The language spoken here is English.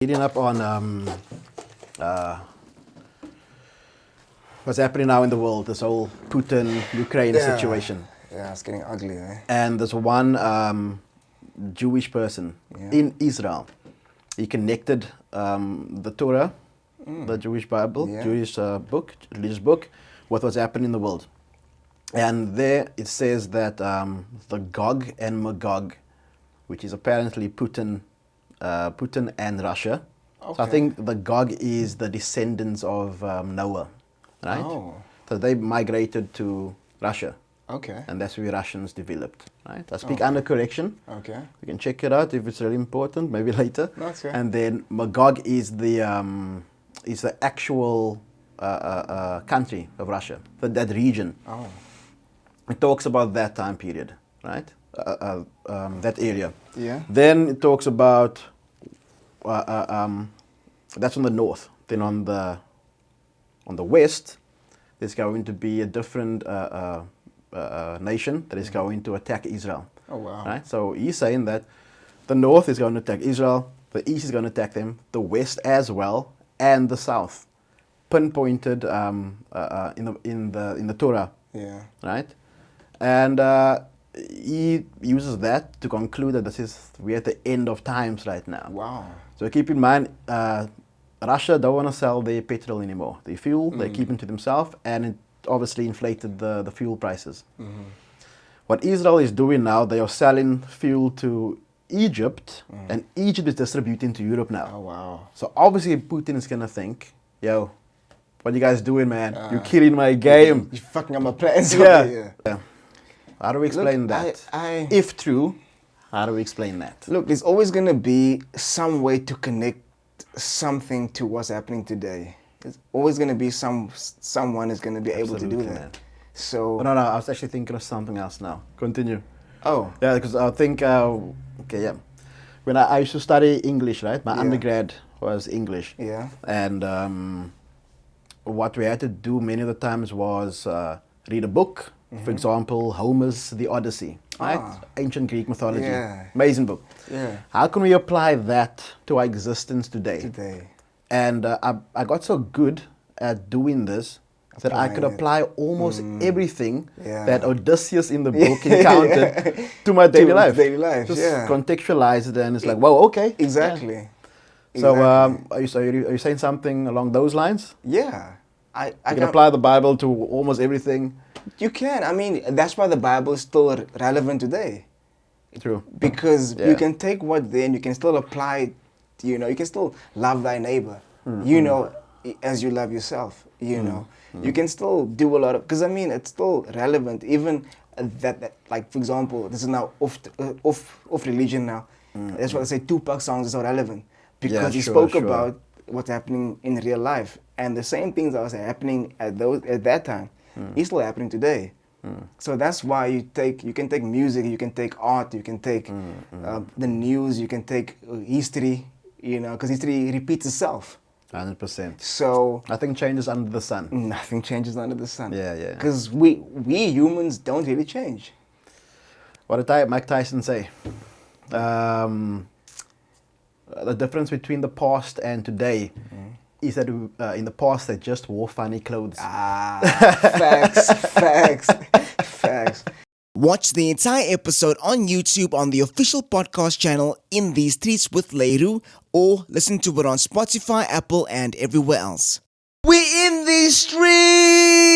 Reading up on what's happening now in the world, this whole Putin-Ukraine situation. Yeah, it's getting ugly, eh? And there's one Jewish person in Israel. He connected the Torah, the Jewish Bible, Jewish book, religious book, with what's happening in the world. And there it says that the Gog and Magog, which is apparently Putin and Russia. Okay. So I think the Gog is the descendants of Noah, right? Oh. So they migrated to Russia. Okay. And that's where Russians developed, right? I speak under correction. Okay. You can check it out if it's really important, maybe later. That's okay. And then Magog is the actual country of Russia, that region. Oh. It talks about that time period, right? That area. Yeah. Then it talks about that's on the north. Then on the west, there's going to be a different nation that is going to attack Israel. Oh wow! Right. So he's saying that the north is going to attack Israel, the east is going to attack them, the west as well, and the south, pinpointed in the Torah. Yeah. Right. And he uses that to conclude that we're at the end of times right now. Wow. So keep in mind, Russia don't want to sell their petrol anymore. The fuel, they keep it to themselves, and it obviously inflated the fuel prices. Mm-hmm. What Israel is doing now, they are selling fuel to Egypt, and Egypt is distributing to Europe now. Oh, wow. So obviously Putin is going to think, yo, what you guys doing, man? You're killing my game. You're fucking up my plans. Yeah. How do we explain that? If true, how do we explain that? Look, there's always going to be some way to connect something to what's happening today. There's always going to be someone is going to be able to do that. Man. So no, I was actually thinking of something else now. Continue. Oh. Yeah, because I think, when I used to study English, right? My undergrad was English. Yeah. And what we had to do many of the times was read a book. For example, Homer's The Odyssey, right? Ancient Greek mythology. Yeah. Amazing book. Yeah. How can we apply that to our existence today? And I got so good at doing this that I could apply almost everything that Odysseus in the book encountered to my daily life. Just contextualize it, and it's like, whoa, okay. Exactly. Yeah. So are you saying something along those lines? Yeah. I can apply the Bible to almost everything. You can. I mean, that's why the Bible is still relevant today. True. Because you can take what then, you can still apply it, you can still love thy neighbor, as you love yourself, you can still do a lot of, because I mean, it's still relevant, even that like, for example, this is now off religion now. That's why I say Tupac songs are so relevant, because he spoke about what's happening in real life, and the same things that was happening at that time is still happening today. So that's why you can take music, you can take art, you can take the news, you can take history, because history repeats itself. 100%. So nothing changes under the sun. Nothing changes under the sun. Yeah. Because we humans don't really change. What did Mike Tyson say? The difference between the past and today is that in the past they just wore funny clothes. Facts. Watch the entire episode on YouTube on the official podcast channel In These Streets with Leiru, or listen to it on Spotify, Apple, and everywhere else. We're in these streets!